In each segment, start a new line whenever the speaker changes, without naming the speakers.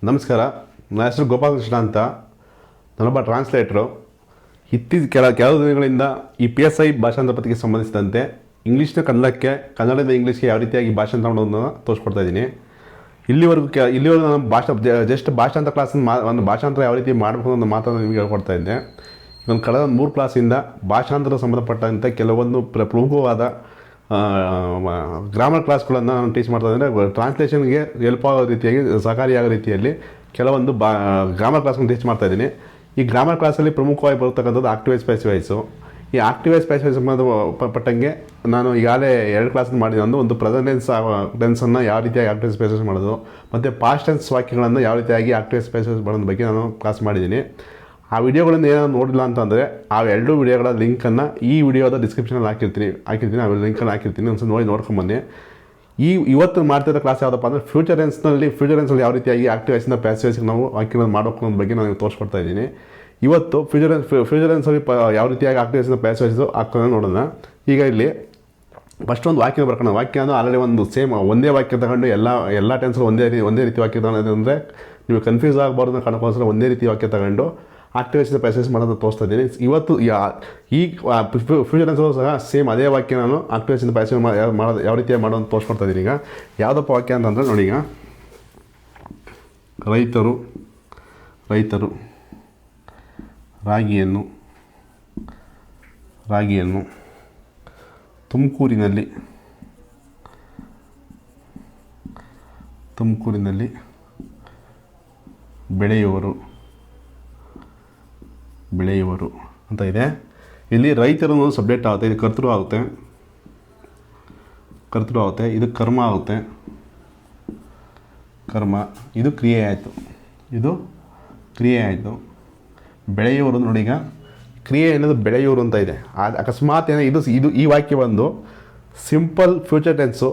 ನಮಸ್ಕಾರ. ನನ್ನ ಹೆಸರು ಗೋಪಾಲಕೃಷ್ಣ ಅಂತ. ನಾನೊಬ್ಬ ಟ್ರಾನ್ಸ್ಲೇಟ್ರು. ಕೆಲವು ದಿನಗಳಿಂದ ಈ PSI ಭಾಷಾಂತರ ಪತ್ರಿಕೆ ಸಂಬಂಧಿಸಿದಂತೆ ಇಂಗ್ಲೀಷ್ನ ಕನ್ನಡಕ್ಕೆ, ಕನ್ನಡದಿಂದ ಇಂಗ್ಲೀಷ್ಗೆ ಯಾವ ರೀತಿಯಾಗಿ ಭಾಷಾಂತರ ಮಾಡೋದನ್ನು ತೋರಿಸ್ಕೊಡ್ತಾ ಇದ್ದೀನಿ. ಇಲ್ಲಿವರೆಗೂ ನಾನು ಭಾಷಾಂತರ ಕ್ಲಾಸನ್ನು ಒಂದು ಭಾಷಾಂತರ ಯಾವ ರೀತಿ ಮಾಡಬೇಕು ಅನ್ನೋ ಮಾತನ್ನು ನಿಮಗೆ ಹೇಳ್ಕೊಡ್ತಾ ಇದ್ದೆ. ನಾನು ಕಳೆದ 3 ಕ್ಲಾಸಿಂದ ಭಾಷಾಂತರ ಸಂಬಂಧಪಟ್ಟಂತೆ ಕೆಲವೊಂದು ಪ್ರಮುಖವಾದ ಗ್ರಾಮರ್ ಕ್ಲಾಸ್ಗಳನ್ನು ನಾನು ಟೀಚ್ ಮಾಡ್ತಾ ಇದ್ದರೆ ಟ್ರಾನ್ಸ್ಲೇಷನ್ಗೆ ಹೆಲ್ಪ್ ಆಗೋ ರೀತಿಯಾಗಿ, ಸಹಕಾರಿಯಾಗೋ ರೀತಿಯಲ್ಲಿ ಕೆಲವೊಂದು ಗ್ರಾಮರ್ ಕ್ಲಾಸ್ಗಳನ್ನು ಟೀಚ್ ಮಾಡ್ತಾ ಇದ್ದೀನಿ. ಈ ಗ್ರಾಮರ್ ಕ್ಲಾಸಲ್ಲಿ ಪ್ರಮುಖವಾಗಿ ಬರ್ತಕ್ಕಂಥದ್ದು ಆಕ್ಟಿವೈಸ್ ಪ್ಯಾಸಿವೈಸು. ಈ ಆಕ್ಟಿವೈಸ್ ಪ್ಯಾಸಿವೈಸ್ ಸಂಬಂಧಪಟ್ಟಂಗೆ ನಾನು ಈಗಾಗಲೇ 2 ಕ್ಲಾಸ್ ಮಾಡಿದ್ದು. ಒಂದು ಪ್ರೆಸೆಂಟ್ ಟೆನ್ಸನ್ನು ಯಾವ ರೀತಿಯಾಗಿ ಆಕ್ಟಿವೈಸ್ ಪ್ಯಾಸಿವೈಸ್ ಮಾಡೋದು, ಮತ್ತು ಪಾಸ್ಟ್ ಟೆನ್ಸ್ ವಾಕ್ಯಗಳನ್ನು ಯಾವ ರೀತಿಯಾಗಿ ಆಕ್ಟಿವೈಸ್ ಪ್ಯಾಸಿವೈಸ್ ಮಾಡೋದ್ರ ಬಗ್ಗೆ ನಾನು ಕ್ಲಾಸ್ ಮಾಡಿದ್ದೀನಿ. ಆ ವಿಡಿಯೋಗಳನ್ನು ಏನಾದ್ರು ನೋಡಿಲ್ಲ ಅಂತಂದರೆ ಆ 2 ವಿಡಿಯೋಗಳ ಲಿಂಕನ್ನು ಈ ವಿಡಿಯೋದ ಡಿಸ್ಕ್ರಿಪ್ಷನಲ್ಲಿ ಹಾಕಿರ್ತೀನಿ. ಆ ಲಿಂಕನ್ನು ಹಾಕಿರ್ತೀನಿ. ಒಂದ್ಸಲ ನೋಡ್ಕೊಂಬನ್ನಿ. ಇವತ್ತು ಮಾಡ್ತಿರೋ ಕ್ಲಾಸ್ ಯಾವುದಪ್ಪ ಅಂದರೆ ಫ್ಯೂಚರ್ ಟೆನ್ಸ್ನಲ್ಲಿ ಯಾವ ರೀತಿಯಾಗಿ ಆಕ್ಟಿವೈಸಿಂದ ಪ್ಯಾಸಿವೈಸ್ಗೆ ನಾವು ವಾಕ್ಯಗಳನ್ನು ಮಾಡಬೇಕು ಅನ್ನೋದ್ರ ಬಗ್ಗೆ ನಾನು ತೋರಿಸ್ಕೊಡ್ತಾ ಇದ್ದೀನಿ. ಇವತ್ತು ಫ್ಯೂಚರ್ ಟೆನ್ಸಲ್ಲಿ ಯಾವ ರೀತಿಯಾಗಿ ಆಕ್ಟಿವೈಸಿಂದ ಪ್ಯಾಸಿವೈಸು ಹಾಕೋದನ್ನು ನೋಡೋಣ. ಈಗ ಇಲ್ಲಿ ಫಸ್ಟ್ ಒಂದು ವಾಕ್ಯ ಬರ್ಕೊಳ್ಳೋಣ. ವಾಕ್ಯ ಅಂದರೆ ಆಲ್ರೆಡಿ ಒಂದು ಸೇಮ್ ಒಂದೇ ವಾಕ್ಯ ತಗೊಂಡು ಎಲ್ಲ ಟೆನ್ಸಲ್ಲಿ ಒಂದೇ ರೀತಿ ವಾಕ್ಯ ತಗೊಂಡು ಅಂದರೆ ನೀವು ಕನ್ಫ್ಯೂಸ್ ಆಗಬಾರ್ದು ಕಾರಣಕ್ಕೋಸ್ಕರ ಒಂದೇ ರೀತಿ ವಾಕ್ಯ ತಗೊಂಡು ಆಕ್ಟಿವೈಸಿಂದ ಪ್ಯಾಸಿವೈಸ್ ಮಾಡೋದು ತೋರಿಸ್ತಾ ಇದ್ದೀನಿ. ಇವತ್ತು ಈ ಫ್ಯೂಚರ್ ಟೆನ್ಸಲ್ಲೂ ಸಹ ಸೇಮ್ ಅದೇ ವಾಕ್ಯ ನಾನು ಆಕ್ಟಿವೈಸಿಂದ ಪ್ಯಾಸಿವೈಸ್ ಮಾಡೋದು ಯಾವ ರೀತಿಯಾಗಿ ಮಾಡೋದು ತೋರಿಸ್ಕೊಡ್ತಾ ಇದ್ದೀನಿ. ಈಗ ಯಾವುದಪ್ಪ ವಾಕ್ಯ ಅಂತಂದರೆ ನೋಡಿ, ಈಗ ರೈತರು ರಾಗಿಯನ್ನು ತುಮಕೂರಿನಲ್ಲಿ ಬೆಳೆಯುವರು ಅಂತ ಇದೆ. ಇಲ್ಲಿ ರೈತರು ಅನ್ನೋದು ಸಬ್ಜೆಕ್ಟ್ ಆಗುತ್ತೆ, ಇದು ಕರ್ತೃ ಆಗುತ್ತೆ, ಇದು ಕರ್ಮ ಆಗುತ್ತೆ. ಇದು ಕ್ರಿಯೆ ಆಯಿತು. ಬೆಳೆಯುವರು ನೋಡಿ, ಈಗ ಕ್ರಿಯೆ ಅನ್ನೋದು ಬೆಳೆಯುವರು ಅಂತ ಇದೆ. ಅಕಸ್ಮಾತ್ ಏನೋ ಇದು ಈ ವಾಕ್ಯ ಬಂದು ಸಿಂಪಲ್ ಫ್ಯೂಚರ್ ಟೆನ್ಸು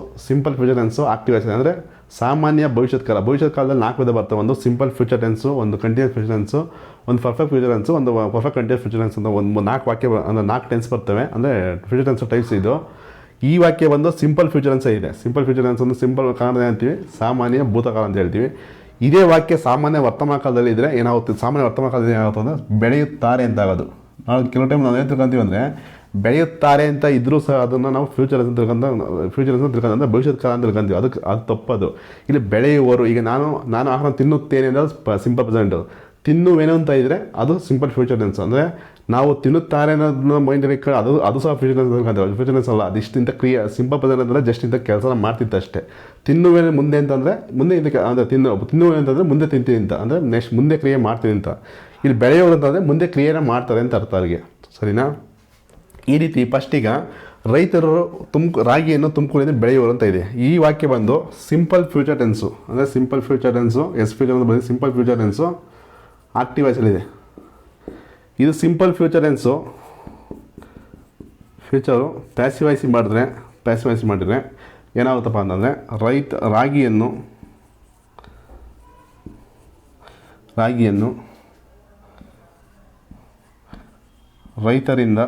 ಆಕ್ಟಿವೈಸ್ ಅಂದರೆ ಸಾಮಾನ್ಯ ಭವಿಷ್ಯತ್ ಕಾಲದಲ್ಲಿ 4 ವಿಧ ಬರ್ತವೆ. ಒಂದು ಸಿಂಪಲ್ ಫ್ಯೂಚರ್ ಟೆನ್ಸು, ಒಂದು ಕಂಟಿನ್ಯೂಸ್ ಫ್ಯೂಚರ್ ಟೆನ್ಸು, ಒಂದು ಪರ್ಫೆಕ್ಟ್ ಫ್ಯೂಚರ್ ಟೆನ್ಸು, ಒಂದು ಪರ್ಫೆಕ್ಟ್ ಕಂಟಿನ್ಯೂಸ್ ಫ್ಯೂಚರ್ ಟೆನ್ಸ್ ಅಂತ ಒಂದು 4 ವಾಕ್ಯ ಅಂದರೆ 4 ಟೆನ್ಸ್ ಬರ್ತವೆ. ಅಂದರೆ ಫ್ಯೂಚರ್ ಟೆನ್ಸ್ ಟೈಪ್ಸ್ ಇದು. ಈ ವಾಕ್ಯ ಬಂದು ಸಿಂಪಲ್ ಫ್ಯೂಚರ್ ಟೆನ್ಸ್ ಇದೆ. ಸಿಂಪಲ್ ಫ್ಯೂಚರ್ ಟೆನ್ಸ್ ಒಂದು ಸಿಂಪಲ್ ಕಾಲ ಅಂತೀವಿ, ಸಾಮಾನ್ಯ ಭೂತಕಾಲ ಅಂತ ಹೇಳ್ತೀವಿ. ಇದೇ ವಾಕ್ಯ ಸಾಮಾನ್ಯ ವರ್ತಮಾನ ಕಾಲದಲ್ಲಿ ಇದ್ದರೆ ಏನಾಗುತ್ತೆ, ಸಾಮಾನ್ಯ ವರ್ತಮಾನ ಕಾಲದಲ್ಲಿ ಏನಾಗುತ್ತೆ ಅಂದರೆ ಬೆಳೆಯುತ್ತಾರೆ ಅಂತ ಆಗೋದು. ನಾವು ಕೆಲವು ಟೈಮ್ ನಾವು ಏನು ತಿಳ್ಕೊಂತೀವಿ ಅಂದರೆ ಬೆಳೆಯುತ್ತಾರೆ ಅಂತ ಇದ್ದರೂ ಸಹ ಅದನ್ನು ನಾವು ಫ್ಯೂಚರ್ ಅಂತ ತಿಳ್ಕೊಂಡು ಅಂದರೆ ಭವಿಷ್ಯತ್ ಕಾಲ ಅಂತ ತಿಳ್ಕೊಂತೀವಿ. ಅದು ತಪ್ಪದು. ಇಲ್ಲಿ ಬೆಳೆಯುವರು. ಈಗ ನಾನು ಆಹಾರ ತಿನ್ನುತ್ತೇನೆ ಅಂದರೆ ಸಿಂಪಲ್ ಪ್ರೆಸೆಂಟು. ತಿನ್ನುವೇನು ಅಂತ ಇದ್ದರೆ ಅದು ಸಿಂಪಲ್ ಫ್ಯೂಚರ್ ಟೆನ್ಸ್. ಅಂದರೆ ನಾವು ತಿನ್ನುತ್ತಾರೆ ಅನ್ನೋದನ್ನ ಮೈಂಡಲ್ಲಿ ಅದು ಸಹ ಫ್ಯೂಚರ್ ಟೆನ್ಸ್ ತಿಳ್ಕೊಂತೀವಿ. ಫ್ಯೂಚರ್ ಟೆನ್ಸ್ ಅಲ್ಲ, ಅದಿಷ್ಟಿಂತ ಕ್ರಿಯೆ. ಸಿಂಪಲ್ ಪ್ರೆಸೆಂಟ್ ಅಂದರೆ ಜಸ್ಟ್ ಇಂಥ ಕೆಲಸ ಮಾಡ್ತಿತ್ತು ಅಷ್ಟೇ. ತಿನ್ನುವೇನು ಮುಂದೆ ಅಂತಂದರೆ ಮುಂದೆ ಇದಕ್ಕೆ ಅಂದರೆ ತಿನ್ನುವೇನು ಅಂತಂದರೆ ಮುಂದೆ ತಿಂತೀನಿ ಅಂತ, ಅಂದರೆ ನೆಕ್ಸ್ಟ್ ಮುಂದೆ ಕ್ರಿಯೆ ಮಾಡ್ತೀನಿ ಅಂತ. ಇಲ್ಲಿ ಬೆಳೆಯೋರು ಅಂತಂದರೆ ಮುಂದೆ ಕ್ರಿಯೆನ ಮಾಡ್ತಾರೆ ಅಂತ ಅರ್ಥ ಅವ್ರಿಗೆ. ಸರಿನಾ? ಈ ರೀತಿ ಫಸ್ಟಿಗ ರೈತರು ರಾಗಿಯನ್ನು ತುಮಕೂರಿನ ಬೆಳೆಯುವರು ಅಂತ ಇದೆ. ಈ ವಾಕ್ಯ ಬಂದು ಸಿಂಪಲ್ ಫ್ಯೂಚರ್ ಟೆನ್ಸು, ಅಂದರೆ ಸಿಂಪಲ್ ಫ್ಯೂಚರ್ ಟೆನ್ಸು, ಫ್ಯೂಚರ್ ಅಂತ ಬಂದು ಸಿಂಪಲ್ ಫ್ಯೂಚರ್ ಟೆನ್ಸು ಆಕ್ಟಿವೈಸಲ್ಲಿದೆ. ಇದು simple future tense. Future passive voice ಮಾಡಿದರೆ ಏನಾಗುತ್ತಪ್ಪ ಅಂತಂದರೆ ರಾಗಿಯನ್ನು ರೈತರಿಂದ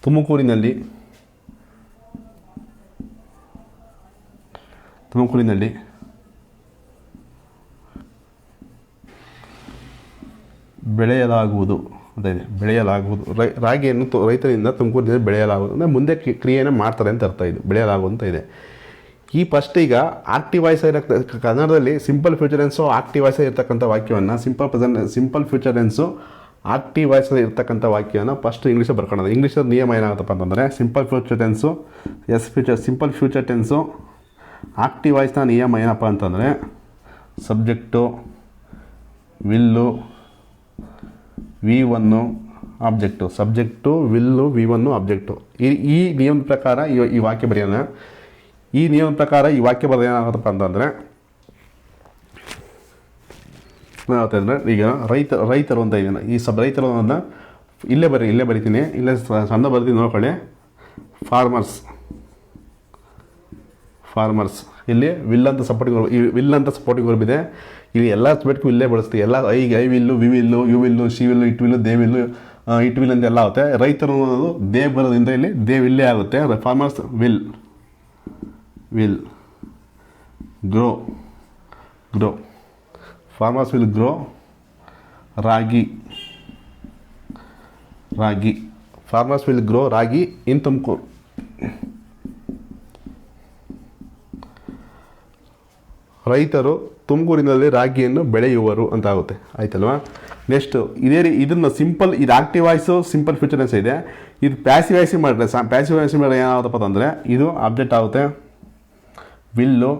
ತುಮಕೂರಿನಲ್ಲಿ ಬೆಳೆಯಲಾಗುವುದು ಅಂತ ಇದೆ. ರಾಗಿಯನ್ನು ರೈತರಿಂದ ತುಮಕೂರಿನಲ್ಲಿ ಬೆಳೆಯಲಾಗುವುದು ಅಂದರೆ ಮುಂದೆ ಕ್ರಿಯೆಯನ್ನು ಮಾಡ್ತಾರೆ ಅಂತ ಅರ್ಥ. ಇದು ಬೆಳೆಯಲಾಗುವುದು ಅಂತ ಇದೆ. ಈ ಫಸ್ಟ್ ಈಗ ಆಕ್ಟಿವೈಸ್ ಕನ್ನಡದಲ್ಲಿ ಸಿಂಪಲ್ ಫ್ಯೂಚರ್ ಟೆನ್ಸು ಆಕ್ಟಿವೈಸ್ ಇರ್ತಕ್ಕಂಥ ವಾಕ್ಯವನ್ನು ಸಿಂಪಲ್ ಫ್ಯೂಚರ್ ಟೆನ್ಸು ಆಕ್ಟಿವೈಸ್ ಇರ್ತಕ್ಕಂಥ ವಾಕ್ಯವನ್ನು ಫಸ್ಟ್ ಇಂಗ್ಲೀಷಲ್ಲಿ ಬರ್ಕೊಳ್ಳೋದು. ಇಂಗ್ಲೀಷಲ್ಲಿ ನಿಯಮ ಏನಾಗುತ್ತಪ್ಪ ಅಂತಂದರೆ ಸಿಂಪಲ್ ಫ್ಯೂಚರ್ ಟೆನ್ಸು ಆಕ್ಟಿವೈಸ್ನ ನಿಯಮ ಏನಪ್ಪ ಅಂತಂದರೆ subject, will, V1 object. V1 object. ಈ ನಿಯಮದ ಪ್ರಕಾರ ಈ ವಾಕ್ಯ ಬರೆಯೋಣ. ಈ ನಿಯಮದ ಪ್ರಕಾರ ಈ ವಾಕ್ಯ ಬರೆದ ಏನಾಗುತ್ತಪ್ಪ ಅಂತಂದರೆ ಏನಾಗುತ್ತೆ ಅಂದರೆ ಈಗ ರೈತರು ಅಂತ ಇದೆಯಲ್ಲ, ಈ ರೈತರು ಅನ್ನೋದನ್ನ ಇಲ್ಲೇ ಬರಿತೀನಿ. ಇಲ್ಲೇ ಸಣ್ಣ ಬರ್ತೀನಿ ನೋಡ್ಕೊಳ್ಳಿ. ಫಾರ್ಮರ್ಸ್ ಇಲ್ಲಿ ವಿಲ್ ಅಂತ ಸಪೋರ್ಟಿಂಗ್ ವರ್ಬ್ ಇದೆ. ಇಲ್ಲಿ ಎಲ್ಲ ಸಬ್ಜೆಕ್ಟ್ಗೂ ಇಲ್ಲೇ ಬಳಸ್ತೀವಿ. ಎಲ್ಲ I will, we will, you will, she will, it will, they will, it will ಅಂತ ಎಲ್ಲ ಆಗುತ್ತೆ. ರೈತರು ಅನ್ನೋದು ದೇ ಬರೋದ್ರಿಂದ ಇಲ್ಲಿ ದೇ ವಿಲ್ಲೇ ಆಗುತ್ತೆ. Farmers will grow, grow. Farmers will grow ragi, ragi. Farmers will grow ragi in Tumkur. ರೈತರು ತುಮಕೂರಿನಲ್ಲಿ ರಾಗಿಯನ್ನು ಬೆಳೆಯುವರು ಅಂತ ಆಗುತ್ತೆ, ಆಯ್ತಲ್ವಾ. ನೆಕ್ಸ್ಟು ಇದನ್ನು ಸಿಂಪಲ್, ಇದು ಆಕ್ಟಿವ್ ವಾಯ್ಸು ಸಿಂಪಲ್ ಫ್ಯೂಚರ್ನೆಸ್ ಇದೆ. ಇದು ಪ್ಯಾಸಿವ್ ವಾಯ್ಸಿ ಮಾಡಿದ್ರೆ ಪ್ಯಾಸಿವ್ ವಾಯ್ಸಿ ಮಾಡಿದ್ರೆ ಏನಾಗುತ್ತಪ್ಪ ಅಂತಂದರೆ ಇದು ಆಬ್ಜೆಕ್ಟ್ ಆಗುತ್ತೆ. ವಿಲ್ಲು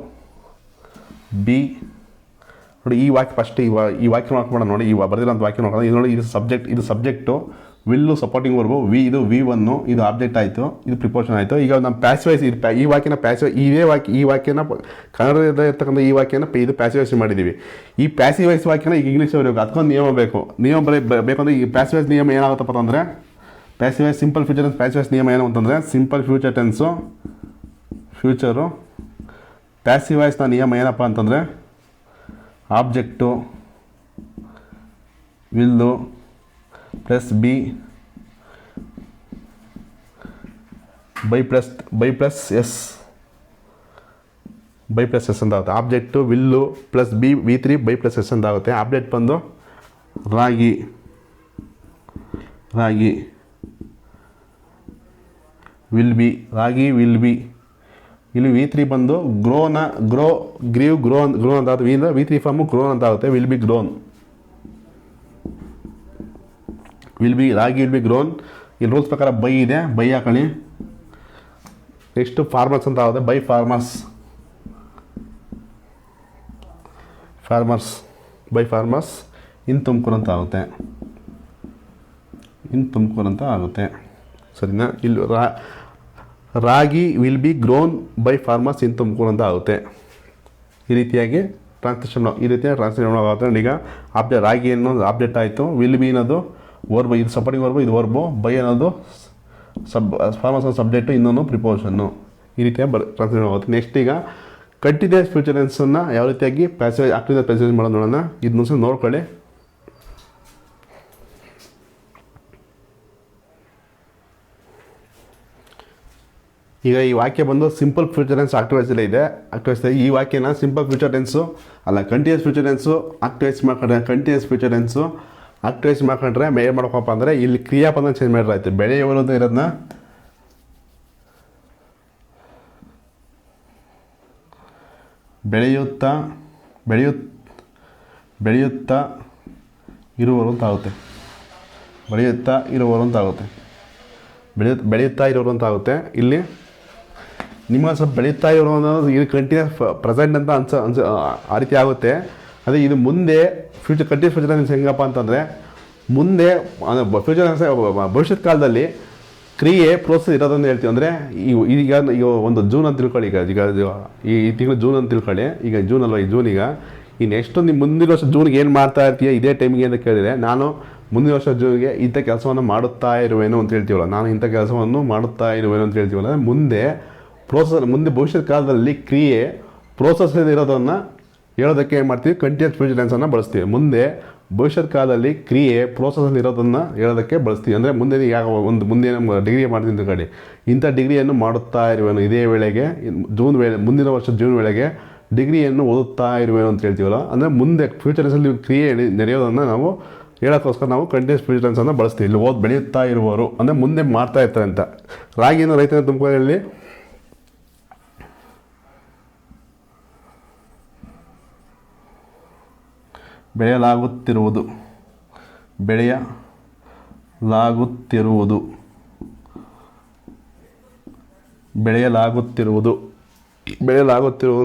ಬಿ ನೋಡಿ, ಈ ವಾಕ್ಯ ಫಸ್ಟ್ ಈ ವಾಕ್ಯ ನೋಡ್ಕೊಂಡು ನೋಡಿ, ಈ ಬರೆದಿರೋಂಥ ವಾಕ್ಯ ನೋಡ್ಕೊಂಡು ಇದು ನೋಡಿ, ಇದು ಸಬ್ಜೆಕ್ಟು, ವಿಲ್ಲು ಸಪೋರ್ಟಿಂಗ್ ವರ್ಬು, ಇದು V1, ಇದು ಆಬ್ಜೆಕ್ಟ್ ಆಯಿತು, ಇದು ಪ್ರಿಪೋಷನ್ ಆಯಿತು. ಈಗ ನಮ್ಮ ಪ್ಯಾಸಿವೈಸ್ ಈ ವಾಕ್ಯನ ಈ ವಾಕ್ಯನ ಕನ್ನಡದಲ್ಲಿ ಇರ್ತಕ್ಕಂಥ ಈ ವಾಕ್ಯನ ಇದು ಪ್ಯಾಸಿವೈಸ್ ಮಾಡಿದ್ದೀವಿ. ಈ ಪ್ಯಾಸಿವೈಸ್ ವಾಕ್ಯನ ಈಗ ಇಂಗ್ಲೀಷ್ ಬರಬೇಕು, ಅದಕ್ಕೊಂದು ನಿಯಮ ಬೇಕು. ನಿಯಮ ಬೇಕಂದ್ರೆ ಈ ಪ್ಯಾಸಿವೈಸ್ ನಿಯಮ ಏನಾಗುತ್ತಪ್ಪ ಅಂತಂದರೆ, passive voice simple future tense passive voice ನಿಯಮ ಏನು ಅಂತಂದರೆ, ಸಿಂಪಲ್ ಫ್ಯೂಚರ್ ಟೆನ್ಸು ಫ್ಯೂಚರು ಪ್ಯಾಸಿವೈಸ್ನ ನಿಯಮ ಏನಪ್ಪ ಅಂತಂದರೆ, object will plus be by plus S ಅಂತ ಆಗುತ್ತೆ. Object will plus be V3 by plus S ಅಂತ ಆಗುತ್ತೆ. ಆಬ್ಜೆಕ್ಟ್ ಬಂದು ರಾಗಿ ವಿಲ್ ಬಿ ಇಲ್ಲಿ V3 ಬಂದು ಗ್ರೋ ಅಂತ ಆಗುತ್ತೆ. V3 ಫಾರ್ಮು ಗ್ರೋನ್ ಅಂತ ಆಗುತ್ತೆ. Will be grown, ragi will be grown. ಇಲ್ಲಿ ರೂಲ್ಸ್ ಪ್ರಕಾರ ಬೈ ಇದೆ, ಬೈ ಹಾಕೊಳ್ಳಿ. ನೆಕ್ಸ್ಟು ಫಾರ್ಮರ್ಸ್ ಅಂತ ಆಗುತ್ತೆ. ಬೈ ಫಾರ್ಮರ್ಸ್ ಇನ್ ತುಮಕೂರು ಅಂತ ಆಗುತ್ತೆ. ಸರಿನಾ? ಇಲ್ಲಿ ragi will be grown by farmers in Tumakuru ಅಂತ ಆಗುತ್ತೆ. ಈ ರೀತಿಯಾಗಿ ಟ್ರಾನ್ಸ್ಲೇಷನ್ ಆಗುತ್ತೆ. ಈಗ ರಾಗಿ ಅನ್ನೋದು ಆಬ್ಜೆಕ್ಟ್ ಆಯಿತು, ವಿಲ್ ಬಿ ಅನ್ನೋದು ವರ್ಬು, ಇದು ಸಪೋರ್ಟಿಂಗ್ ವರ್ಬು, ಇದು ವರ್ಬು, ಬೈ ಅನ್ನೋದು ಫಾರ್ಮರ್ಸ್ ಸಬ್ಜೆಕ್ಟು, ಇನ್ನೊಂದು ಪ್ರಿಪೋಷನ್ನು. ಈ ರೀತಿಯಾಗಿ ಟ್ರಾನ್ಸ್ಲೇಷನ್ ಆಗುತ್ತೆ. ನೆಕ್ಸ್ಟ್ ಈಗ ಕಂಟಿನ್ಯೂಸ್ ಫ್ಯೂಚರ್ ಟೆನ್ಸನ್ನು ಯಾವ ರೀತಿಯಾಗಿ ಆಕ್ಟಿವ್ ಪ್ಯಾಸೇಜ್ ಮಾಡೋದು ನೋಡೋಣ. ಇದನ್ನ ನೋಡ್ಕೊಳ್ಳಿ. ಈಗ ಈ ವಾಕ್ಯ ಬಂದು ಸಿಂಪಲ್ ಫ್ಯೂಚರ್ ಟೆನ್ಸ್ ಆಕ್ಟಿವೈಸ್ ಇದೆ. ಈ ವಾಕ್ಯನ ಸಿಂಪಲ್ ಫ್ಯೂಚರ್ ಟೆನ್ಸು ಅಲ್ಲ, ಕಂಟಿನ್ಯೂಸ್ ಫ್ಯೂಚರ್ ಟೆನ್ಸು ಆಕ್ಟಿವೈಸ್ ಮಾಡ್ಕೊಂಡ್ರೆ, ಕಂಟಿನ್ಯೂಸ್ ಫ್ಯೂಚರ್ ಟೆನ್ಸು ಆಕ್ಟಿವೈಸ್ ಮಾಡ್ಕೊಂಡ್ರೆ ಏನು ಮಾಡ್ಬೇಕಪ್ಪ ಅಂದರೆ, ಇಲ್ಲಿ ಕ್ರಿಯಾಪದ ಚೇಂಜ್ ಮಾಡಿದ್ರೆ ಆಯ್ತು. ಬೆಳೆಯುವರು ಅಂತ ಇರೋದನ್ನ ಬೆಳೆಯುತ್ತಾ ಇರುವರು ಅಂತ ಆಗುತ್ತೆ. ಬೆಳೆಯುತ್ತಾ ಇರೋರು ಅಂತ ಆಗುತ್ತೆ. ಇಲ್ಲಿ ನಿಮ್ಮ ಸ್ವಲ್ಪ ಬೆಳೀತಾ ಇರೋ ಅನ್ನೋದು ಇದು ಕಂಟಿನ್ಯೂಸ್ ಪ್ರೆಸೆಂಟ್ ಅಂತ ಆ ರೀತಿ ಆಗುತ್ತೆ. ಅದೇ ಇದು ಮುಂದೆ ಕಂಟಿನ್ಯೂಸ್ ಫ್ಯೂಚರ್ ಟೆನ್ಸ್ ಹೆಂಗಪ್ಪ ಅಂತಂದರೆ, ಮುಂದೆ ಫ್ಯೂಚರ್ ಭವಿಷ್ಯತ್ ಕಾಲದಲ್ಲಿ ಕ್ರಿಯೆ ಪ್ರೋಸೆಸ್ ಇರೋದನ್ನು ಹೇಳ್ತೀವಿ. ಅಂದರೆ ಈಗ ಒಂದು ಜೂನ್ ಅಂತ ತಿಳ್ಕೊಳ್ಳಿ. ಈಗ ಈ ತಿಂಗಳು ಜೂನ್ ಅಂತ ತಿಳ್ಕೊಳ್ಳಿ. ಈಗ ಜೂನ್ ಅಲ್ವಾ, ಈ ಜೂನಿಗ ಈ ನೆಕ್ಸ್ಟ್ ನಿಮ್ಮ ಮುಂದಿನ ವರ್ಷ ಜೂನ್ಗೆ ಏನು ಮಾಡ್ತಾ ಇರ್ತೀಯ ಇದೇ ಟೈಮಿಗೆ ಅಂತ ಕೇಳಿದರೆ, ನಾನು ಮುಂದಿನ ವರ್ಷ ಜೂನ್ಗೆ ಇಂಥ ಕೆಲಸವನ್ನು ಮಾಡುತ್ತಾ ಇರುವೇನು ಅಂತ ಹೇಳ್ತೀವಲ್ಲ, ನಾನು ಇಂಥ ಕೆಲಸವನ್ನು ಮಾಡುತ್ತಾ ಇರುವೇನು ಅಂತ ಹೇಳ್ತೀವಲ್ಲ. ಮುಂದೆ ಭವಿಷ್ಯದ ಕಾಲದಲ್ಲಿ ಕ್ರಿಯೆ ಪ್ರೋಸೆಸ್ ಇರೋದನ್ನು ಹೇಳೋದಕ್ಕೆ ಏನು ಮಾಡ್ತೀವಿ, ಕಂಟಿನ್ಯೂಸ್ ಫ್ಯೂಚರ್ ಟೆನ್ಸನ್ನು ಬಳಸ್ತೀವಿ. ಮುಂದೆ ಭವಿಷ್ಯದ ಕಾಲದಲ್ಲಿ ಕ್ರಿಯೆ ಪ್ರೋಸೆಸಲ್ಲಿ ಇರೋದನ್ನು ಹೇಳೋದಕ್ಕೆ ಬಳಸ್ತೀವಿ. ಅಂದರೆ ಮುಂದೆ ನಮ್ಮ ಡಿಗ್ರಿ ಮಾಡ್ತೀನಿ ಅಂತ ಕಡೆ, ಇಂಥ ಡಿಗ್ರಿಯನ್ನು ಮಾಡುತ್ತಾ ಇರುವೇನು ಇದೇ ವೇಳೆಗೆ, ಮುಂದಿನ ವರ್ಷ ಜೂನ್ ವೇಳೆಗೆ ಡಿಗ್ರಿಯನ್ನು ಓದುತ್ತಾ ಇರುವೇನು ಅಂತ ಹೇಳ್ತೀವಲ್ಲ. ಅಂದರೆ ಮುಂದೆ ಫ್ಯೂಚರ್ ಟೆನ್ಸಲ್ಲಿ ಕ್ರಿಯೆ ನಡೆಯೋದನ್ನು ನಾವು ಹೇಳೋಕ್ಕೋಸ್ಕರ ನಾವು ಕಂಟಿನ್ಯೂಸ್ ಫ್ಯೂಚರ್ ಟೆನ್ಸನ್ನು ಬಳಸ್ತೀವಿ. ಇಲ್ಲಿ ಬೆಳೆಯುತ್ತಾ ಇರುವವರು ಅಂದರೆ ಮುಂದೆ ಮಾಡ್ತಾ ಇರ್ತಾರೆ ಅಂತ. ರಾಗಿಯನ್ನು ರೈತನ ತುಮಕೂರಲ್ಲಿ ಬೆಳೆಯಲಾಗುತ್ತಿರುವುದು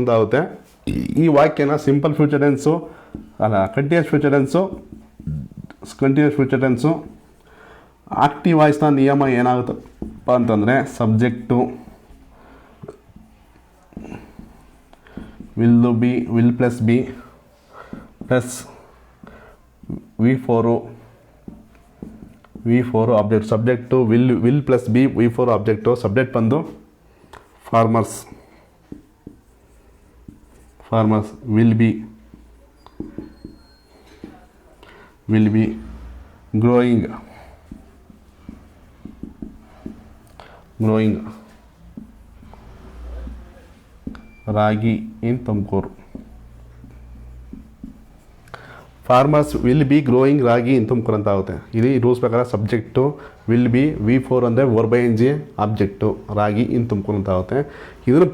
ಅಂತ ಆಗುತ್ತೆ. ಈ ವಾಕ್ಯನ ಸಿಂಪಲ್ ಫ್ಯೂಚರ್ ಟೆನ್ಸು ಅಲ್ಲ, ಕಂಟಿನ್ಯೂಸ್ ಫ್ಯೂಚರ್ ಟೆನ್ಸು ಆಕ್ಟಿವ್ ವಾಯ್ಸ್ನ ನಿಯಮ ಏನಾಗುತ್ತಪ್ಪ ಅಂತಂದರೆ, subject will plus be plus V4 object. Subject will plus be V4 object. Subject ಬಂದು farmers will be growing ragi in Tumakuru. Farmers will be growing ragi in Tumakuru ಅಂತ ಆಗುತ್ತೆ. ಇಲ್ಲಿ rules ಪ್ರಕಾರ ಸಬ್ಜೆಕ್ಟು ವಿಲ್ ಬಿ V4 ಅಂದರೆ verb ING object ragi in Tumakuru ಅಂತ ಆಗುತ್ತೆ. ಇದನ್ನು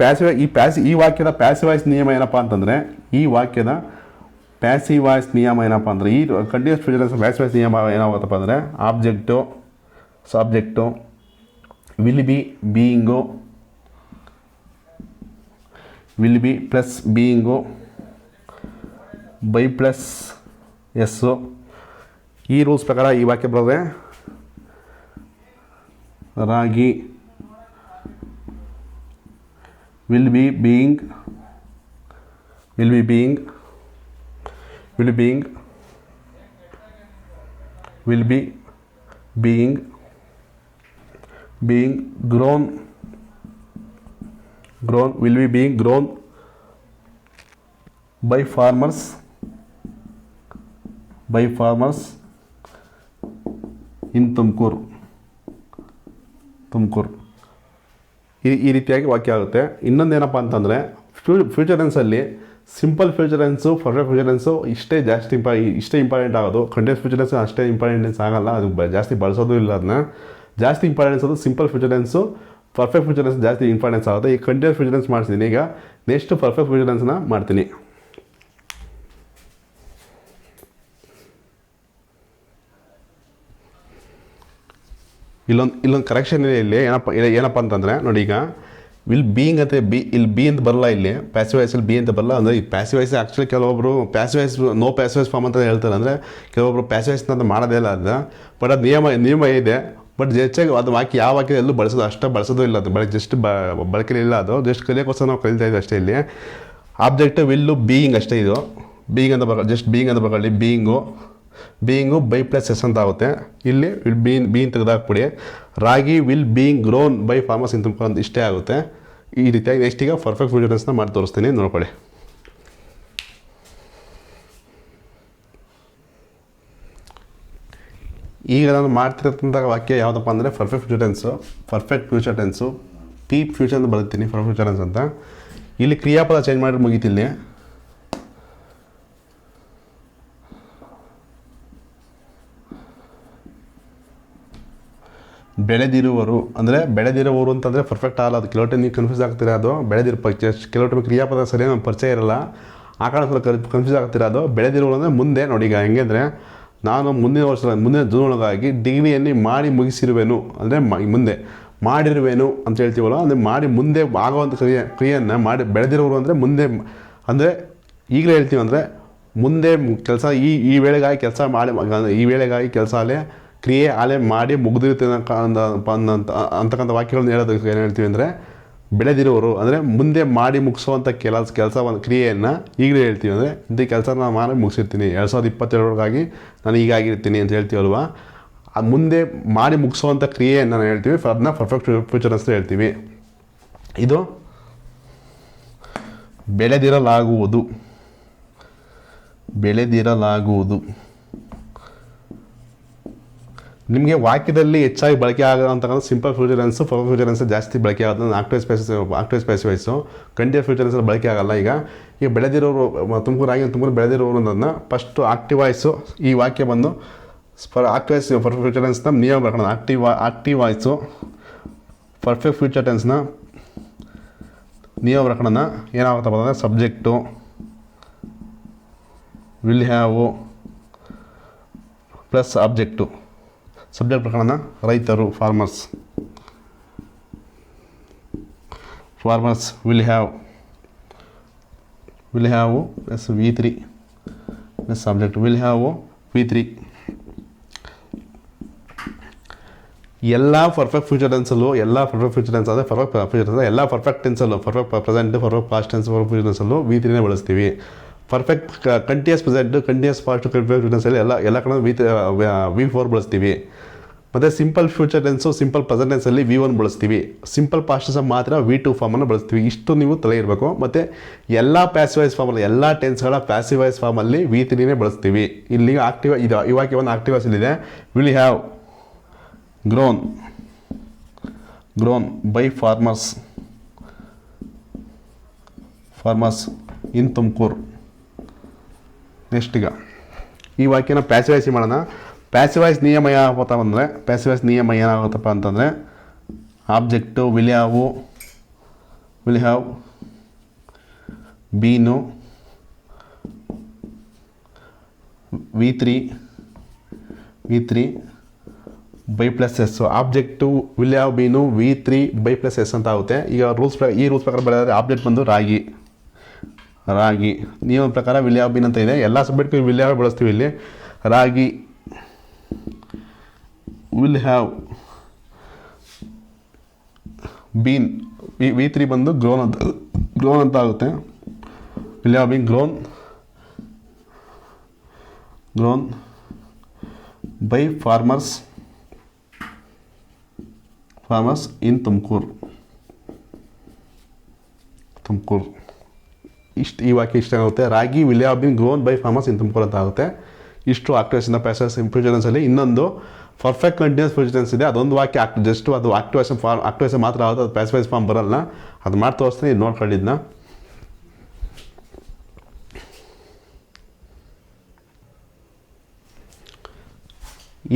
ಈ ವಾಕ್ಯದ ಪ್ಯಾಸಿವ್ ವಾಯ್ಸ್ ನಿಯಮ ಏನಪ್ಪ ಅಂತಂದರೆ, ಈ ವಾಕ್ಯದ ಪ್ಯಾಸಿವ್ ವಾಯ್ಸ್ ನಿಯಮ ಏನಪ್ಪ ಅಂದರೆ, ಈ continuous future tense passive voice ನಿಯಮ ಏನಾಗುತ್ತಪ್ಪ ಅಂದರೆ, object subject will be being will be plus being by plus S. ಈ ರೂಲ್ಸ್ ಪ್ರಕಾರ ಈ ವಾಕ್ಯ ಬರೋದೆ ragi will be being grown will be being grown by farmers in Tumakuru. ಈ ರೀತಿಯಾಗಿ ವಾಕ್ಯ ಆಗುತ್ತೆ. ಇನ್ನೊಂದೇನಪ್ಪ ಅಂತಂದರೆ, ಫ್ಯೂಚರ್ ಟೆನ್ಸಲ್ಲಿ simple future tense perfect future tense ಇಷ್ಟೇ ಇಂಪಾರ್ಟೆಂಟ್ ಆಗೋದು. ಕಂಟಿನ್ಯೂಸ್ ಫ್ಯೂಚರ್ ಟೆನ್ಸ್ ಅಷ್ಟೇ ಇಂಪಾರ್ಟೆನ್ಸ್ ಆಗಲ್ಲ, ಅದು ಜಾಸ್ತಿ ಬಳಸೋದು ಇಲ್ಲ. ಅದನ್ನ ಜಾಸ್ತಿ ಇಂಪಾರ್ಟೆನ್ಸ್ ಅದು simple future tense, perfect future tense ಜಾಸ್ತಿ ಇಂಪಾರ್ಟೆನ್ಸ್ ಆಗುತ್ತೆ. ಈ ಕಂಟಿನ್ಯೂಸ್ ಫ್ಯೂಚರ್ ಟೆನ್ಸ್ ಮಾಡ್ತೀನಿ. ಈಗ ನೆಕ್ಸ್ಟ್ ಪರ್ಫೆಕ್ಟ್ ಫ್ಯೂಚರ್ ಟೆನ್ಸ್ನ ಮಾಡ್ತೀನಿ. ಇಲ್ಲೊಂದು ಕರೆಕ್ಷನ್ ಇದೆ. ಇಲ್ಲಿ ಏನಪ್ಪ ಅಂತಂದರೆ ನೋಡಿ, ಈಗ ವಿಲ್ ಬೀಯಿಂಗ್ ಅಂತ ಇಲ್ಲಿ ಬಿ ಅಂತ ಬರಲ್ಲ, ಇಲ್ಲಿ ಪ್ಯಾಸಿವ್ ವಾಯ್ಸಲ್ಲಿ ಬಿ ಅಂತ ಬರಲ್ಲ. ಅಂದರೆ ಈ ಪ್ಯಾಸಿವ್ ವಾಯ್ಸ್ ಆ್ಯಕ್ಚುಲಿ ಕೆಲವೊಬ್ಬರು ನೋ ಪ್ಯಾಸಿವ್ ವಾಯ್ಸ್ ಫಾರ್ಮ್ ಅಂತ ಹೇಳ್ತಾರೆ. ಅಂದರೆ ಕೆಲವೊಬ್ಬರು ಪ್ಯಾಸಿವ್ ವಾಯ್ಸ್ ಅಂತ ಮಾಡೋದೇ ಇಲ್ಲ ಅದನ್ನ. ಬಟ್ ಅದು ನಿಯಮ ಇದೆ. ಬಟ್ ಹೆಚ್ಚಾಗಿ ಅದು ಯಾವ ವಾಕ್ಯ ಎಲ್ಲೂ ಬಳಸೋದು ಇಲ್ಲ. ಅದು ಜಸ್ಟ್ ಬಳಕೆ ಇಲ್ಲ. ಅದು ಜಸ್ಟ್ ಕಲಿಯೋಕ್ಕೋಸ್ಕರ ನಾವು ಕಲಿತಾ ಇದ್ದೀವಿ ಅಷ್ಟೇ. ಇಲ್ಲಿ ಆಬ್ಜೆಕ್ಟ್ ವಿಲ್ಲು ಬೀಯಿಂಗ್ ಅಷ್ಟೇ. ಇದು ಬೀಯಿಂಗ್ ಅಂತ ಜಸ್ಟ್ ಬೀಯಿಂಗ್ ಅಂತ ಬರಲಿ. ಬೀಯಿಂಗು ಬೈ ಪ್ಲಸ್ ಎಸ್ ಅಂತ ಆಗುತ್ತೆ. ಇಲ್ಲಿ ವಿಲ್ ಬೀಯಿಂಗ್ ತೆಗೆದಾಕ್ಬಿಡಿ. Ragi will being grown by farmers in Tumakuru ಅಂತ ಇಷ್ಟೇ ಆಗುತ್ತೆ. ಈ ರೀತಿಯಾಗಿ ನೆಕ್ಸ್ಟ್ ಈಗ ಪರ್ಫೆಕ್ಟ್ ಫ್ಯೂಚರ್ ಟೆನ್ಸ್ನ ಮಾಡಿ ತೋರಿಸ್ತೀನಿ, ನೋಡ್ಕೊಳ್ಳಿ. ಈಗ ನಾನು ಮಾಡ್ತಿರೋಂಥ ವಾಕ್ಯ ಯಾವುದಪ್ಪ ಅಂದರೆ perfect future tens deep future ಅಂತ ಬರುತ್ತೀನಿ. ಪರ್ಫೆಕ್ಟ್ ಫ್ಯೂಚರ್ ಟೆನ್ಸ್ ಅಂತ ಇಲ್ಲಿ ಕ್ರಿಯಾಪದ ಚೇಂಜ್ ಮಾಡಿ ಮುಗೀತಿಲ್ಲಿ. ಬೆಳೆದಿರುವರು ಅಂತಂದರೆ ಪರ್ಫೆಕ್ಟ್ ಆಗಲ್ಲ. ಅದು ಕೆಲವು ಟೈಮ್ ನೀವು ಕನ್ಫ್ಯೂಸ್ ಆಗ್ತೀರಾ. ಅದು ಕೆಲವು ಟೈಮ್ ಕ್ರಿಯಾಪದ ಸರಿಯಾಗಿ ನಮ್ಮ ಪರಿಚಯ ಇರಲ್ಲ, ಆ ಕಾರಣ ಕನ್ಫ್ಯೂಸ್ ಆಗ್ತೀರಾ. ಅದು ಬೆಳೆದಿರುವರು ಅಂದರೆ ಮುಂದೆ ನೋಡಿ. ಈಗ ಹೆಂಗೆ ಅಂದರೆ, ನಾನು ಮುಂದಿನ ಜೂನ್ ಒಳಗಾಗಿ ಡಿಗ್ರಿಯಲ್ಲಿ ಮಾಡಿ ಮುಗಿಸಿರುವೆನು ಅಂದರೆ ಮುಂದೆ ಮಾಡಿರುವೆನು ಅಂತ ಹೇಳ್ತೀವಲ್ಲ. ಅಂದರೆ ಮಾಡಿ ಮುಂದೆ ಆಗುವಂಥ ಕ್ರಿಯೆಯನ್ನು ಮಾಡಿ ಬೆಳೆದಿರುವರು ಅಂದರೆ ಮುಂದೆ, ಅಂದರೆ ಈಗಲೇ ಹೇಳ್ತೀವಿ ಅಂದರೆ ಮುಂದೆ ಕೆಲಸ ಈ ವೇಳೆಗಾಗಿ ಕೆಲಸ ಮಾಡಿ, ಈ ವೇಳೆಗಾಗಿ ಕೆಲಸ ಅಲ್ಲೇ ಕ್ರಿಯೆ ಆಲೆ ಮಾಡಿ ಮುಗಿದಿರುತ್ತೆ ಅಂತಕ್ಕಂಥ ವಾಕ್ಯಗಳನ್ನ ಹೇಳೋದಕ್ಕೆ ಏನು ಹೇಳ್ತೀವಿ ಅಂದರೆ, ಬೆಳೆದಿರುವರು ಅಂದರೆ ಮುಂದೆ ಮಾಡಿ ಮುಗಿಸುವಂಥ ಕೆಲಸ ಒಂದು ಕ್ರಿಯೆಯನ್ನು ಈಗಲೇ ಹೇಳ್ತೀವಿ. ಅಂದರೆ ಇಂಥ ಕೆಲಸ ನಾನು ಮಾಡಿ ಮುಗಿಸಿರ್ತೀನಿ 2022 ನಾನು ಹೀಗಾಗಿರ್ತೀನಿ ಅಂತ ಹೇಳ್ತೀವಲ್ವ. ಅದು ಮುಂದೆ ಮಾಡಿ ಮುಗಿಸುವಂಥ ಕ್ರಿಯೆಯನ್ನು ನಾನು ಹೇಳ್ತೀವಿ, ಅದನ್ನ ಪರ್ಫೆಕ್ಟ್ ಫ್ಯೂಚರ್ ಅಂತ ಹೇಳ್ತೀವಿ. ಇದು ಬೆಳೆದಿರಲಾಗುವುದು. ನಿಮಗೆ ವಾಕ್ಯದಲ್ಲಿ ಹೆಚ್ಚಾಗಿ ಬಳಕೆ ಆಗೋಂಥದ್ದು simple future tense, perfect future tense ಜಾಸ್ತಿ ಬಳಕೆ ಆಗೋದು. Active specifies voice continuous future ಟೆನ್ಸಲ್ಲಿ ಬಳಕೆ ಆಗಲ್ಲ. ಈಗ ಬೆಳೆದಿರೋರು ತುಮಕೂರು ಬೆಳೆದಿರೋರು ಅನ್ನೋದನ್ನ ಫಸ್ಟು ಆಕ್ಟಿವ್ ವಾಯ್ಸು. ಈ ವಾಕ್ಯ ಬಂದು ಆಕ್ಟಿವ್ ವಾಯ್ಸ್ ಪರ್ಫೆಕ್ಟ್ ಫ್ಯೂಚರ್ ಟೆನ್ಸ್ನ ನಿಯಮ ಬರ್ಕೊಳ್ಳೋಣ. ಆಕ್ಟಿವ್ ವಾಯ್ಸು ಪರ್ಫೆಕ್ಟ್ ಫ್ಯೂಚರ್ ಟೆನ್ಸ್ನ ನಿಯಮ ಬರ್ಕೊಳ್ಳೋಣ. ಏನಾಗುತ್ತಪ್ಪ ಅಂದರೆ, subject will have plus object. Subject ಪ್ರಕರಣ ರೈತರು, farmers will have plus V3 plus subject will have V3. ಎಲ್ಲ ಪರ್ಫೆಕ್ಟ್ ಫ್ಯೂಚರ್ ಟೆನ್ಸಲ್ಲೂ ಎಲ್ಲ ಪರ್ಫೆಕ್ಟ್ ಫ್ಯೂಚರ್ ಟೆನ್ಸ್ ಆದರೆ ಎಲ್ಲ ಪರ್ಫೆಕ್ಟ್ ಟೆನ್ಸಲ್ಲೂ perfect present, perfect past tense, perfect future ಟೆನ್ಸಲ್ಲೂ V3ನೇ ಬಳಸ್ತೀವಿ. Perfect continuous present, continuous past, perfect ಟೆನ್ಸಲ್ಲಿ ಎಲ್ಲ ಕಡೆ V4 ಬಳಸ್ತೀವಿ. ಮತ್ತು simple future tense, simple present ಟೆನ್ಸಲ್ಲಿ V1 ಬಳಸ್ತೀವಿ. ಸಿಂಪಲ್ ಪಾಸ್ಟ್ ಟೆನ್ಸ್ ಮಾತ್ರ V2 ಫಾರ್ಮನ್ನು ಬಳಸ್ತೀವಿ. ಇಷ್ಟು ನೀವು ತಲೆ ಇರಬೇಕು. ಮತ್ತು ಎಲ್ಲ ಪ್ಯಾಸಿವೈಸ್ ಫಾರ್ಮಲ್ಲಿ, ಎಲ್ಲ ಟೆನ್ಸ್ಗಳ ಪ್ಯಾಸಿವೈಸ್ ಫಾರ್ಮಲ್ಲಿ V3ನೇ ಬಳಸ್ತೀವಿ. ಇಲ್ಲಿ ಆಕ್ಟಿವ್ ಇದು ಈ ವಾಕ್ಯ ಒಂದು ಆಕ್ಟಿವ್ ವಾಯ್ಸಲ್ಲಿದೆ. Will have grown by farmers farmers in Tumakuru. Next ಈಗ ಈ ವಾಕ್ಯನ ಪ್ಯಾಸಿವೈಸಿ ಮಾಡೋಣ. ಪ್ಯಾಸಿವೈಸ್ ನಿಯಮ ಏನಾಗುತ್ತಾ ಅಂದರೆ ಪ್ಯಾಸಿವೈಸ್ ನಿಯಮ ಏನಾಗುತ್ತಪ್ಪ ಅಂತಂದರೆ object will have been V3 by plus S. Object will have been V3 by plus S ಅಂತ ಆಗುತ್ತೆ. ಈಗ ಈ ರೂಲ್ಸ್ ಪ್ರಕಾರ ಬರೆದರೆ ಆಬ್ಜೆಕ್ಟ್ ಬಂದು ರಾಗಿ. ನಿಯಮ ಪ್ರಕಾರ ವಿಲ್ ಹ್ಯಾವ್ ಬೀನ್ ಅಂತ ಇದೆ. ಎಲ್ಲ ಸಬ್ಜೆಕ್ಟ್ಗೆ ವಿಲ್ ಹ್ಯಾವ್ ಬಳಸ್ತೀವಿ ಇಲ್ಲಿ. Ragi will have bean V3 ಬಂದು ಗ್ರೋನ್ ಅಂತ ಆಗುತ್ತೆ. Will have been grown by farmers in Tumakuru. ಈ ವಾಕ್ಯ ಇಷ್ಟ ಆಗುತ್ತೆ. Ragi will have been grown by farmers in Tumakuru ಅಂತ ಆಗುತ್ತೆ. ಇಷ್ಟು ಆಕ್ಟಿವೇಷನ್ ಪ್ಯಾಸಿವ್ ಫ್ಯೂಚರ್ ಟೆನ್ಸಲ್ಲಿ. ಇನ್ನೊಂದು ಪರ್ಫೆಕ್ಟ್ ಕಂಟಿನ್ಯೂಸ್ ಫ್ಯೂಚರ್ ಟೆನ್ಸ್ ಇದೆ. ಅದೊಂದು ವಾಕ್ಯ ಜಸ್ಟ್ ಅದು ಆಕ್ಟಿವೇಷನ್ ಮಾತ್ರ ಆಗುತ್ತೆ, ಅದು ಪ್ಯಾಸಿವೈಸ್ ಫಾರ್ಮ್ ಬರಲ್ಲ. ಅದು ಮಾಡಿ ತೋರಿಸ್ತೀನಿ, ಇದು ನೋಡ್ಕೊಂಡಿದ್ನ.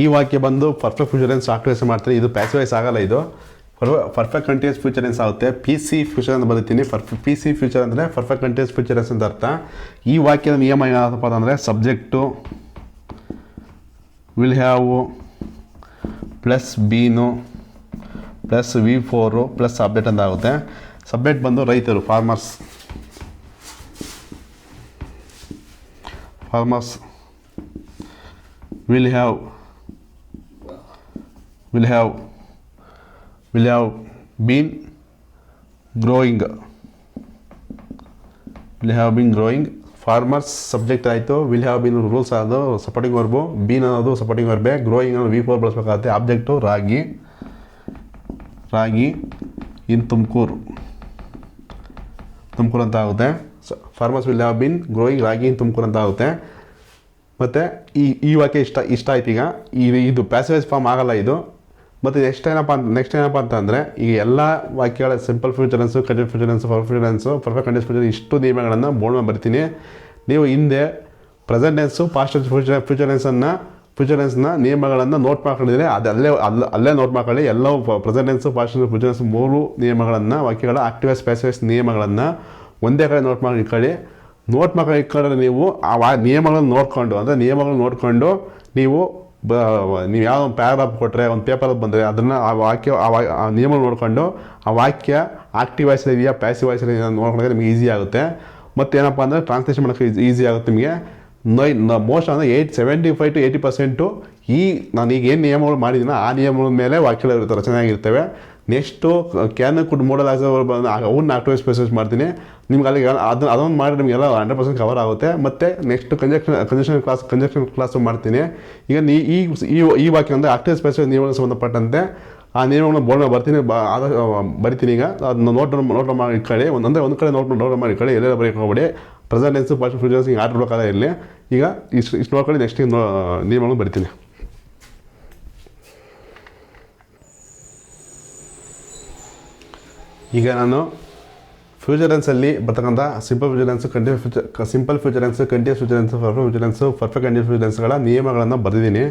ಈ ವಾಕ್ಯ ಬಂದು ಪರ್ಫೆಕ್ಟ್ ಫ್ಯೂಚರ್ ಟೆನ್ಸ್ ಆಕ್ಟಿವೇಷನ್ ಮಾಡ್ತಾರೆ. ಇದು ಪ್ಯಾಸಿವೈಸ್ ಆಗಲ್ಲ, ಇದು ಪರ್ಫೆಕ್ಟ್ ಕಂಟಿನ್ಯೂಸ್ ಫ್ಯೂಚರ್ ಟೆನ್ಸ್ ಆಗುತ್ತೆ. PC ಫ್ಯೂಚರ್ ಅಂತ ಬರೀತೀನಿ. PC ಫ್ಯೂಚರ್ ಅಂದರೆ ಪರ್ಫೆಕ್ಟ್ ಕಂಟಿನ್ಯೂಸ್ ಫ್ಯೂಚರ್ ಟೆನ್ಸ್ ಅಂತ ಅರ್ಥ. ಈ ವಾಕ್ಯದ ನಿಯಮ ಏನಪ್ಪ ಅಂದರೆ subject will have plus bean plus V4 plus update ಅಂತ ಆಗುತ್ತೆ. ಸಬ್ಜೆಕ್ಟ್ ಬಂದು ರೈತರು, farmers will have been growing. Farmers subject ಆಯಿತು. ವಿಲ್ ಹ್ಯಾವ್ ಬೀನ್ ರೂಲ್ಸ್ ಅದು ಸಪೋರ್ಟಿಂಗ್ ವರ್ಬು. ಬೀನ್ ಅನ್ನೋದು ಸಪೋರ್ಟಿಂಗ್ ವರ್ಬೆ. ಗ್ರೋಯಿಂಗ್ ಅನ್ನೋದು V4 ಬಳಸಬೇಕಾಗುತ್ತೆ. Object ragi in Tumakuru ಅಂತ ಆಗುತ್ತೆ. Farmers will have been growing ragi in Tumakuru ಅಂತ ಆಗುತ್ತೆ. ಮತ್ತು ಈ ವಾಕ್ಯ ಇಷ್ಟ ಆಯ್ತು. ಈಗ ಇದು ಪ್ಯಾಸಿವೈಸ್ ಫಾರ್ಮ್ ಆಗಲ್ಲ ಇದು. ಮತ್ತು ನೆಕ್ಸ್ಟ್ ಏನಪ್ಪ ಅಂತಂದರೆ ಈಗ ಎಲ್ಲ ವಾಕ್ಯಗಳ simple future tense, continuous future tense, perfect continuous future ಇಷ್ಟು ನಿಯಮಗಳನ್ನು ಬೋರ್ಡ್ ಮೇಲೆ ಬರ್ತೀನಿ. ನೀವು ಹಿಂದೆ present tense, past tense, future ಟೆನ್ಸ್ನ ನಿಯಮಗಳನ್ನು ನೋಟ್ ಮಾಡ್ಕೊಂಡಿದ್ರೆ ಅದು ಅಲ್ಲೇ ನೋಟ್ ಮಾಡ್ಕೊಳ್ಳಿ. ಎಲ್ಲವೂ present tense, past tense, future tense 3 ನಿಯಮಗಳನ್ನು, ವಾಕ್ಯಗಳ ಆಕ್ಟಿವೈಸ್ ಪ್ಯಾಸಿವೈಸ್ ನಿಯಮಗಳನ್ನು ಒಂದೇ ಕಡೆ ನೋಟ್ ಮಾಡಿ ಇಟ್ಕೊಳ್ಳಿ. ಇಟ್ಕೊಂಡ್ರೆ ನೀವು ಆ ನಿಯಮಗಳನ್ನು ನೋಡಿಕೊಂಡು ನೀವು ಯಾವ ಒಂದು ಪ್ಯಾರಾಗ್ರಾಫ್ ಕೊಟ್ಟರೆ, ಒಂದು ಪೇಪರ್ ಬಂದರೆ ಅದನ್ನು ಆ ನಿಯಮ ನೋಡಿಕೊಂಡು ಆ ವಾಕ್ಯ ಆಕ್ಟಿವ್ ವಾಯ್ಸ್ ಇದೆಯಾ ಪ್ಯಾಸಿವ್ ವಾಯ್ಸ್ ಇದೆಯಾ ನೋಡ್ಕೊಂಡ್ರೆ ನಿಮಗೆ ಈಸಿ ಆಗುತ್ತೆ. ಮತ್ತು ಏನಪ್ಪ ಅಂದರೆ ಟ್ರಾನ್ಸ್ಲೇಷನ್ ಮಾಡೋಕ್ಕೆ ಈಸಿ ಆಗುತ್ತೆ ನಿಮಗೆ. ಮೋಸ್ಟ್ ಅಂದರೆ 75 to 80% ನಾನು ಈಗ ಏನು ನಿಯಮಗಳು ಮಾಡಿದ್ದೀನೋ ಆ ನಿಯಮಗಳ ಮೇಲೆ ವಾಕ್ಯಗಳು ಇರುತ್ತೆ, ರಚನೆಯಾಗಿರ್ತವೆ. ನೆಕ್ಸ್ಟು ಕ್ಯಾನ್ ಕುಡ್ ಮೋಡಲ್ ಅವನ್ನ ಆಕ್ಟಿವೈಸ್ ಸ್ಪೆಸಿಫೈಸ್ ಮಾಡ್ತೀನಿ. ನಿಮ್ಗೆ ಅಲ್ಲಿ ಅದೊಂದು ಮಾಡಿ ನಿಮಗೆಲ್ಲ 100% ಕವರ್ ಆಗುತ್ತೆ. ಮತ್ತು ನೆಕ್ಸ್ಟ್ ಕಂಜಕ್ಷನ್ ಕ್ಲಾಸು ಮಾಡ್ತೀನಿ. ಈಗ ಈ ವಾಕ್ಯ ಅಂದರೆ ಆಕ್ಟಿವ್ ಸ್ಪೆಸಿಫೈಸ್ ನಿಯಮಗಳಿಗೆ ಸಂಬಂಧಪಟ್ಟಂತೆ ಆ ನಿಯಮಗಳನ್ನ ಬೋರ್ಡ್ ಬರಿತೀನಿ. ಈಗ ಅದನ್ನ ನೋಟ್ ಮಾಡಿ ಇಟ್ಕೊಳ್ಳಿ. ಒಂದು ಕಡೆ ನೋಟ್ ಮಾಡಿ ಇಟ್ಕೊಳ್ಳಿ, ಎಲ್ಲೆಲ್ಲ ಬರೀಕ್ ಹೋಗ್ಬೇಡಿ. Present tense, past future tense ಹಿಂಗೆ ಆರ್ಡರ್ ಬೇಕಾದ ಇರಲಿ. ಈಗ ಇಷ್ಟು ನೋಡ್ಕೊಂಡು ನೆಕ್ಸ್ಟ್ ನಿಯಮಗಳನ್ನು ಬರಿತೀನಿ. ಈಗ ನಾನು ಫ್ಯೂಚರ್ ಟೆನ್ಸಲ್ಲಿ ಬರ್ತಕ್ಕಂಥ simple future tense, continuous future tense, perfect continuous future ಟೆನ್ಸ್ಗಳ ನಿಯಮಗಳನ್ನು ಬರೆದಿದ್ದೀನಿ.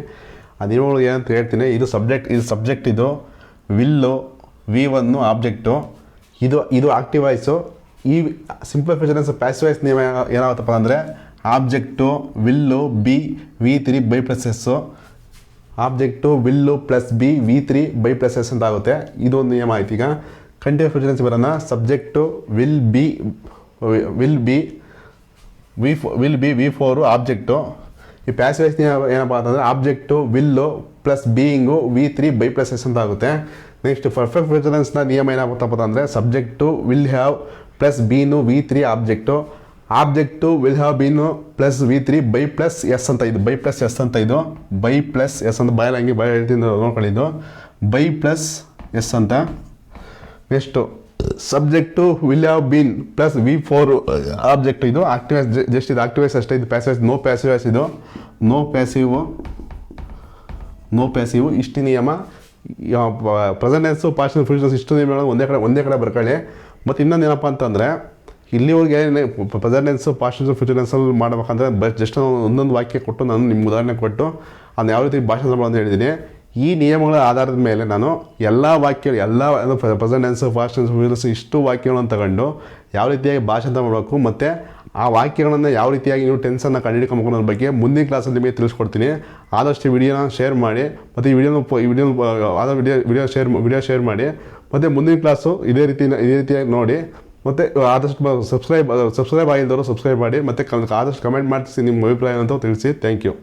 ಆ ನಿಯಮಗಳು ಏನಂತ ಹೇಳ್ತೀನಿ. ಇದು ಸಬ್ಜೆಕ್ಟ್ ಇದು ವಿಲ್ಲು, V1 ಆಬ್ಜೆಕ್ಟು, ಇದು ಆಕ್ಟಿವ್ ವಾಯ್ಸು. ಈ ಸಿಂಪಲ್ ಫ್ಯೂಚರ್ ಟೆನ್ಸ್ ಪ್ಯಾಸಿವ್ ನಿಯಮ ಏನಾಗುತ್ತಪ್ಪ ಅಂದರೆ object will V3 by plus S, object will plus V3 by plus S ಅಂತ ಆಗುತ್ತೆ. ಇದೊಂದು ನಿಯಮ ಆಯ್ತು. ಈಗ ಕಂಟಿನ್ಯೂಸ್ ಫ್ಯೂಚರ್ ಟೆನ್ಸ್ ಬರೋಣ. Subject will be V4 object. ಈ ಪ್ಯಾಸಿವ್ ಏನಪ್ಪ ಅಂತಂದರೆ object will plus being V3 by plus S ಅಂತ ಆಗುತ್ತೆ. ನೆಕ್ಸ್ಟ್ ಪರ್ಫೆಕ್ಟ್ ಫ್ಯೂಚರ್ ಟೆನ್ಸ್ನ ನಿಯಮ ಏನಾಗುತ್ತಪ್ಪ ಅಂದರೆ subject will have plus been V3 object will have been plus V3 by plus S ಅಂತ ಇದು. ಬೈ ಪ್ಲಸ್ ಎಸ್ ಅಂತ ಬಾಯಲ್ಲಿ ಹಂಗೆ ಹೇಳ್ತೀನಿ ನೋಡ್ಕೊಂಡಿದ್ದು. ಬೈ ಪ್ಲಸ್ ಎಸ್ ಅಂತ. Next subject will have been plus V4 object. ಇದು ಆಕ್ಟಿವೈಸ್, ಜಸ್ಟ್ ಇದು ಆಕ್ಟಿವೈಸ್ ಅಷ್ಟೇ. ಇದು ಪ್ಯಾಸಿವೈಸ್, ನೋ ಪ್ಯಾಸಿವೈಸ್. ಇದು ನೋ ಪ್ಯಾಸಿವ್. ಇಷ್ಟು ನಿಯಮ present tense, past future tense ಇಷ್ಟು ನಿಯಮಗಳು ಒಂದೇ ಕಡೆ ಬರ್ಕೊಳ್ಳಿ. ಮತ್ತು ಇನ್ನೊಂದು ಏನಪ್ಪ ಅಂತಂದರೆ ಇಲ್ಲಿವರೆಗೆ present tense past tense future ಟೆನ್ಸಲ್ಲಿ ಮಾಡಬೇಕಂದ್ರೆ ಜಸ್ಟ್ ಒಂದೊಂದು ವಾಕ್ಯ ಕೊಟ್ಟು ನಾನು ನಿಮ್ಗೆ ಉದಾಹರಣೆ ಕೊಟ್ಟು ಅದನ್ನ ಯಾವ ರೀತಿ ಭಾಷೆ ಅಂತ ಹೇಳಿದ್ದೀನಿ. ಈ ನಿಯಮಗಳ ಆಧಾರದ ಮೇಲೆ ನಾನು ಎಲ್ಲ ವಾಕ್ಯಗಳು ಎಲ್ಲ present tense past tense future tens ಇಷ್ಟು ವಾಕ್ಯಗಳನ್ನು ತಗೊಂಡು ಯಾವ ರೀತಿಯಾಗಿ ಭಾಷಾಂತರ ಮಾಡಬೇಕು ಮತ್ತು ಆ ವಾಕ್ಯಗಳನ್ನು ಯಾವ ರೀತಿಯಾಗಿ ನೀವು ಟೆನ್ಸನ್ನು ಕಂಡುಹಿಡ್ಕೊಬೇಕು ಅನ್ನೋದ್ರ ಬಗ್ಗೆ ಮುಂದಿನ ಕ್ಲಾಸಲ್ಲಿ ನಿಮಗೆ ತಿಳಿಸ್ಕೊಡ್ತೀನಿ. ಆದಷ್ಟು ವಿಡಿಯೋನ ಶೇರ್ ಮಾಡಿ ಮತ್ತು ಈ ವಿಡಿಯೋ ಶೇರ್ ಮಾಡಿ ಮತ್ತು ಮುಂದಿನ ಕ್ಲಾಸು ಇದೇ ರೀತಿಯಾಗಿ ನೋಡಿ. ಮತ್ತು ಆದಷ್ಟು ಸಬ್ಸ್ಕ್ರೈಬ್ ಆಗಿದ್ದವರು ಸಬ್ಸ್ಕ್ರೈಬ್ ಮಾಡಿ ಮತ್ತು ಆದಷ್ಟು ಕಮೆಂಟ್ ಮಾಡಿಸಿ ನಿಮ್ಮ ಅಭಿಪ್ರಾಯ ಅಂತ ತಿಳಿಸಿ. Thank you.